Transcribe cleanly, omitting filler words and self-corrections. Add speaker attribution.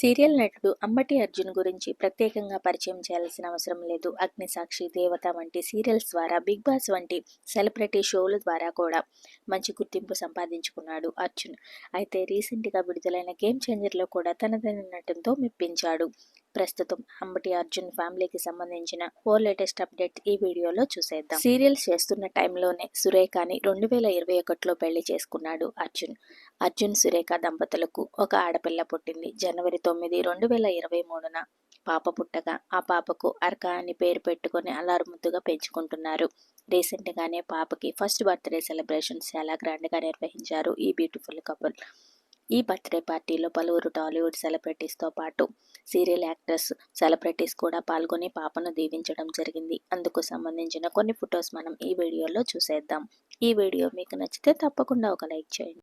Speaker 1: Serial నటుడు అంబటి అర్జున్ గురించి ప్రత్యేకంగా పరిచయం చేయాల్సిన అవసరం లేదు. అగ్నిసాక్షి, దేవత వంటి సీరియల్స్ ద్వారా, బిగ్ బాస్ వంటి సెలబ్రిటీ షోల ద్వారా కూడా మంచి గుర్తింపు సంపాదించుకున్నాడు అర్జున్. అయితే రీసెంట్గా విడుదలైన గేమ్ చేంజర్లో కూడా తనదైన నటనతో మెప్పించాడు. ప్రస్తుతం అంబటి అర్జున్ ఫ్యామిలీకి సంబంధించిన ఓ లేటెస్ట్ అప్డేట్ ఈ వీడియోలో చూసేద్దాం. సీరియల్స్ చేస్తున్న టైంలోనే సురేఖని 2021లో పెళ్లి చేసుకున్నాడు అర్జున్. అర్జున్ సురేఖ దంపతులకు ఒక ఆడపిల్ల పుట్టింది. జనవరి 9, 2023న పాప పుట్టగా ఆ పాపకు అర్క అని పేరు పెట్టుకొని అల్లారుముద్దుగా పెంచుకుంటున్నారు. రీసెంట్గానే పాపకి ఫస్ట్ బర్త్డే సెలబ్రేషన్స్ చాలా గ్రాండ్గా నిర్వహించారు ఈ బ్యూటిఫుల్ కపుల్. ఈ బర్త్డే పార్టీలో పలువురు టాలీవుడ్ సెలబ్రిటీస్తో పాటు సీరియల్ యాక్టర్స్, సెలబ్రిటీస్ కూడా పాల్గొని పాపను దీవించడం జరిగింది. అందుకు సంబంధించిన కొన్ని ఫొటోస్ మనం ఈ వీడియోలో చూసేద్దాం. ఈ వీడియో మీకు నచ్చితే తప్పకుండా ఒక లైక్ చేయండి.